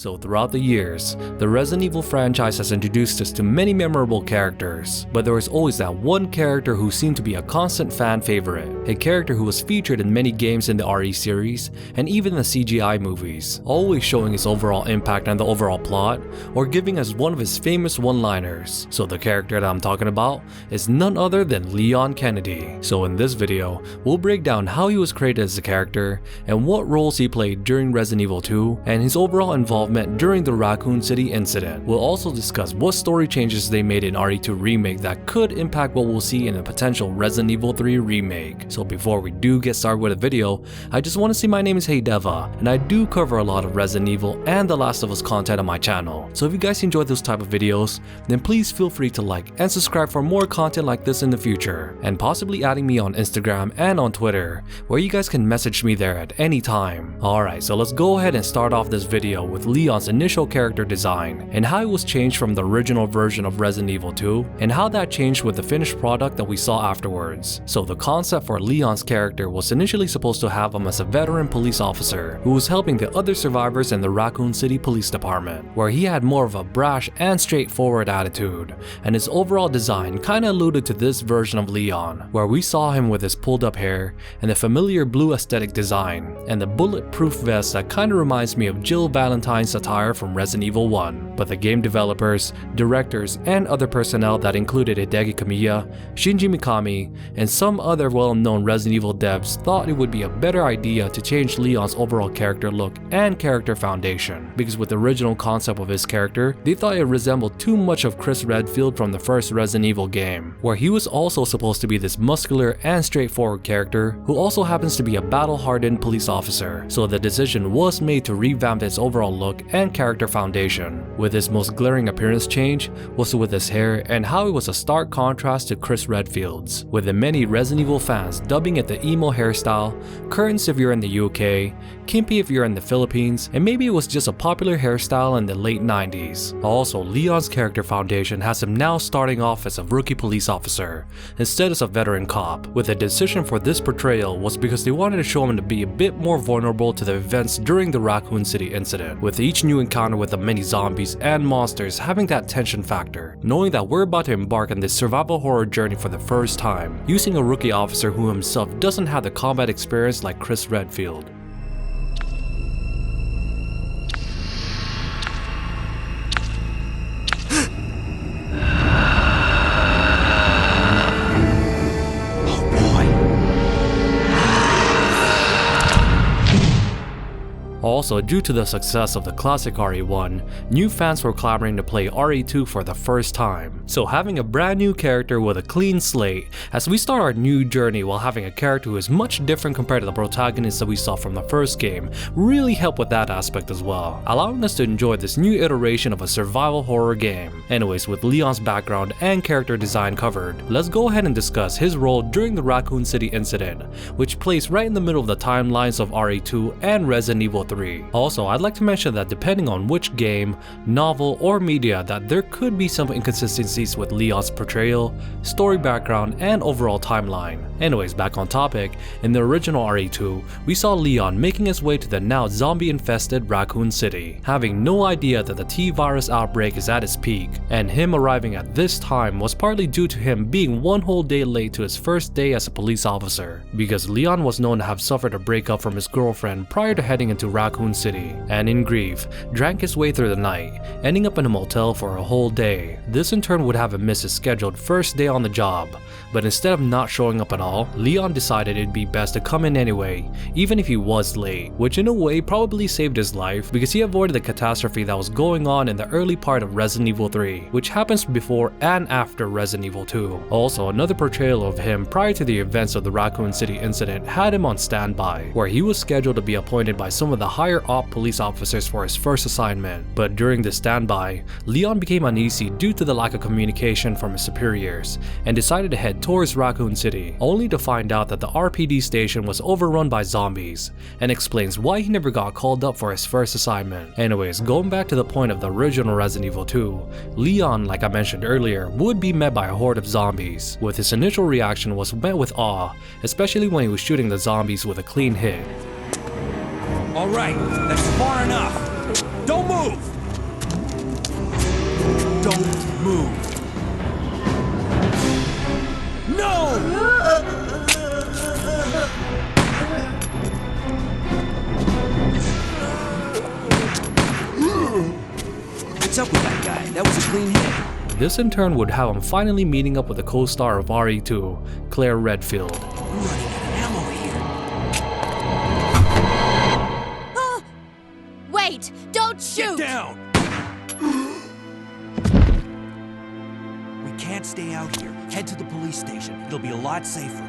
So throughout the years, the Resident Evil franchise has introduced us to many memorable characters, but there is always that one character who seemed to be a constant fan favorite, a character who was featured in many games in the RE series and even the CGI movies, always showing his overall impact on the overall plot or giving us one of his famous one-liners. So the character that I'm talking about is none other than Leon Kennedy. So in this video, we'll break down how he was created as a character and what roles he played during Resident Evil 2 and his overall involvement during the Raccoon City incident. We'll also discuss what story changes they made in RE2 Remake that could impact what we'll see in a potential Resident Evil 3 remake. So before we do get started with the video, I just want to say my name is DeVuH, and I do cover a lot of Resident Evil and The Last of Us content on my channel. So if you guys enjoy those type of videos, then please feel free to like and subscribe for more content like this in the future, and possibly adding me on Instagram and on Twitter, where you guys can message me there at any time. Alright, so let's go ahead and start off this video with Leon's initial character design and how it was changed from the original version of Resident Evil 2 and how that changed with the finished product that we saw afterwards. So the concept for Leon's character was initially supposed to have him as a veteran police officer who was helping the other survivors in the Raccoon City Police Department, where he had more of a brash and straightforward attitude, and his overall design kinda alluded to this version of Leon, where we saw him with his pulled up hair and the familiar blue aesthetic design and the bulletproof vest that kinda reminds me of Jill Valentine's attire from Resident Evil 1. But the game developers, directors, and other personnel that included Hideki Kamiya, Shinji Mikami, and some other well-known Resident Evil devs thought it would be a better idea to change Leon's overall character look and character foundation, because with the original concept of his character, they thought it resembled too much of Chris Redfield from the first Resident Evil game, where he was also supposed to be this muscular and straightforward character who also happens to be a battle-hardened police officer. So the decision was made to revamp his overall look and character foundation, with his most glaring appearance change was with his hair and how it was a stark contrast to Chris Redfield's, with the many Resident Evil fans dubbing it the emo hairstyle, curtains if you're in the UK, kimpy if you're in the Philippines, and maybe it was just a popular hairstyle in the late 90s. Also, Leon's character foundation has him now starting off as a rookie police officer instead of a veteran cop, with the decision for this portrayal was because they wanted to show him to be a bit more vulnerable to the events during the Raccoon City incident, with each new encounter with the many zombies and monsters having that tension factor, knowing that we're about to embark on this survival horror journey for the first time, using a rookie officer who himself doesn't have the combat experience like Chris Redfield. Also, due to the success of the classic RE1, new fans were clamoring to play RE2 for the first time. So having a brand new character with a clean slate as we start our new journey while having a character who is much different compared to the protagonist that we saw from the first game really helped with that aspect as well, allowing us to enjoy this new iteration of a survival horror game. Anyways, with Leon's background and character design covered, let's go ahead and discuss his role during the Raccoon City incident, which plays right in the middle of the timelines of RE2 and Resident Evil 3. Also, I'd like to mention that depending on which game, novel, or media, that there could be some inconsistencies with Leon's portrayal, story background, and overall timeline. Anyways, back on topic, in the original RE2, we saw Leon making his way to the now zombie-infested Raccoon City, having no idea that the T-virus outbreak is at its peak, and him arriving at this time was partly due to him being one whole day late to his first day as a police officer, because Leon was known to have suffered a breakup from his girlfriend prior to heading into Raccoon City, and in grief, drank his way through the night, ending up in a motel for a whole day. This in turn would have him miss his scheduled first day on the job, but instead of not showing up at all, Leon decided it'd be best to come in anyway, even if he was late, which in a way probably saved his life because he avoided the catastrophe that was going on in the early part of Resident Evil 3, which happens before and after Resident Evil 2. Also, another portrayal of him prior to the events of the Raccoon City incident had him on standby, where he was scheduled to be appointed by some of the higher up police officers for his first assignment, but during the standby, Leon became uneasy due to the lack of communication from his superiors and decided to head towards Raccoon City, only to find out that the RPD station was overrun by zombies, and explains why he never got called up for his first assignment. Anyways, going back to the point of the original Resident Evil 2, Leon, like I mentioned earlier, would be met by a horde of zombies, with his initial reaction was met with awe, especially when he was shooting the zombies with a clean hit. Alright, that's far enough. Don't move! Don't move! No! What's up with that guy? That was a clean hit. This in turn would have him finally meeting up with the co-star of RE2, Claire Redfield. We're running out of ammo here. Oh! Wait! Don't shoot! Get down! We can't stay out here. Head to the police station. It'll be a lot safer.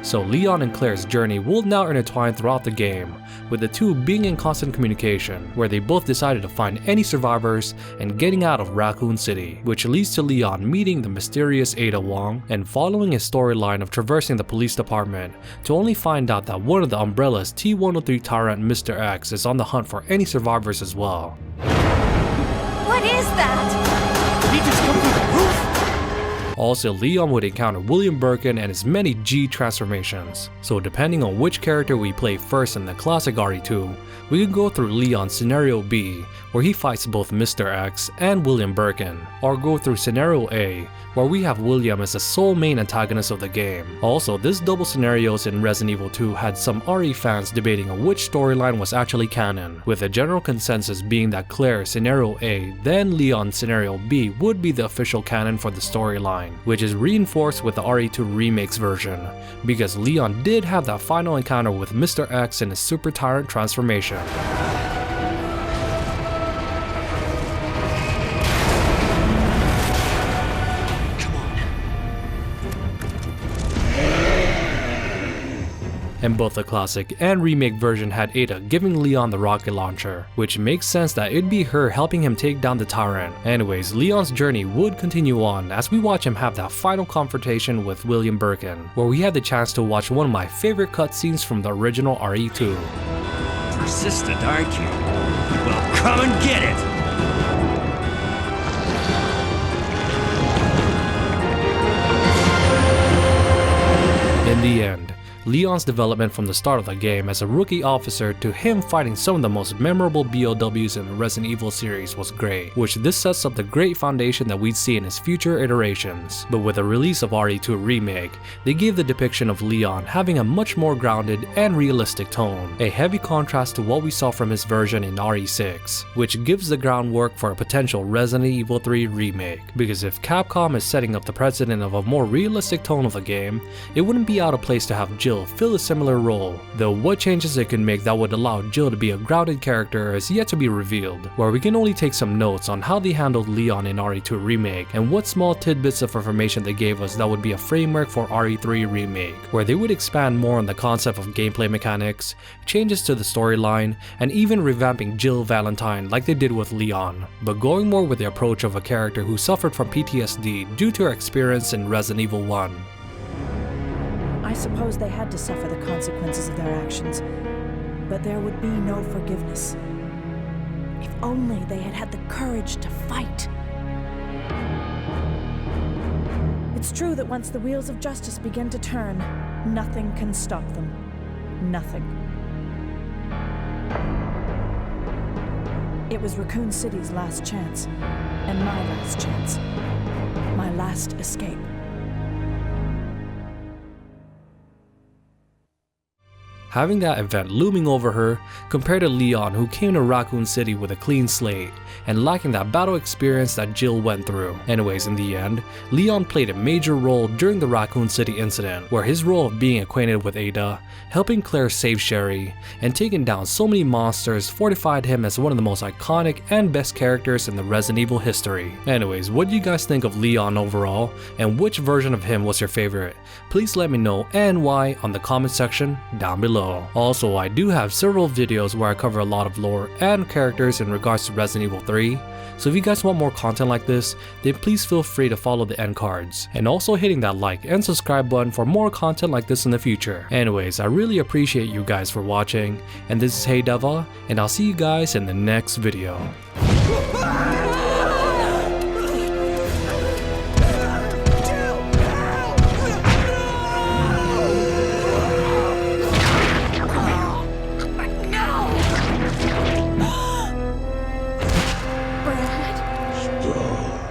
So Leon and Claire's journey will now intertwine throughout the game, with the two being in constant communication, where they both decided to find any survivors and getting out of Raccoon City, which leads to Leon meeting the mysterious Ada Wong and following his storyline of traversing the police department to only find out that one of the Umbrella's T-103 tyrant Mr. X is on the hunt for any survivors as well. What is that? Did he just come through the roof? Also, Leon would encounter William Birkin and his many G transformations. So depending on which character we play first in the classic RE2, we could go through Leon's Scenario B, where he fights both Mr. X and William Birkin, or go through Scenario A, where we have William as the sole main antagonist of the game. Also, this double scenarios in Resident Evil 2 had some RE fans debating on which storyline was actually canon, with the general consensus being that Claire's Scenario A, then Leon's Scenario B would be the official canon for the storyline, which is reinforced with the RE2 Remake's version, because Leon did have that final encounter with Mr. X in his Super Tyrant transformation. And both the classic and remake version had Ada giving Leon the rocket launcher, which makes sense that it'd be her helping him take down the tyrant. Anyways, Leon's journey would continue on as we watch him have that final confrontation with William Birkin, where we had the chance to watch one of my favorite cutscenes from the original RE2. Persistent, aren't you? Well, come and get it! In the end, Leon's development from the start of the game as a rookie officer to him fighting some of the most memorable b.o.w.s in the Resident Evil series was great, which this sets up the great foundation that we'd see in his future iterations. But with the release of RE2 Remake, they gave the depiction of Leon having a much more grounded and realistic tone, a heavy contrast to what we saw from his version in RE6, which gives the groundwork for a potential Resident Evil 3 remake, because if Capcom is setting up the precedent of a more realistic tone of the game, it wouldn't be out of place to have Jill fill a similar role, though what changes it could make that would allow Jill to be a grounded character is yet to be revealed, where we can only take some notes on how they handled Leon in RE2 Remake and what small tidbits of information they gave us that would be a framework for RE3 Remake, where they would expand more on the concept of gameplay mechanics, changes to the storyline, and even revamping Jill Valentine like they did with Leon, but going more with the approach of a character who suffered from PTSD due to her experience in Resident Evil 1. I suppose they had to suffer the consequences of their actions, but there would be no forgiveness. If only they had had the courage to fight. It's true that once the wheels of justice begin to turn, nothing can stop them. Nothing. It was Raccoon City's last chance, and my last chance. My last escape. Having that event looming over her, compared to Leon who came to Raccoon City with a clean slate, and lacking that battle experience that Jill went through. Anyways, in the end, Leon played a major role during the Raccoon City incident, where his role of being acquainted with Ada, helping Claire save Sherry, and taking down so many monsters fortified him as one of the most iconic and best characters in the Resident Evil history. Anyways, what do you guys think of Leon overall, and which version of him was your favorite? Please let me know and why on the comment section down below. Also, I do have several videos where I cover a lot of lore and characters in regards to Resident Evil 3, so if you guys want more content like this, then please feel free to follow the end cards, and also hitting that like and subscribe button for more content like this in the future. Anyways, I really appreciate you guys for watching, and this is Hey DeVuH, and I'll see you guys in the next video. all.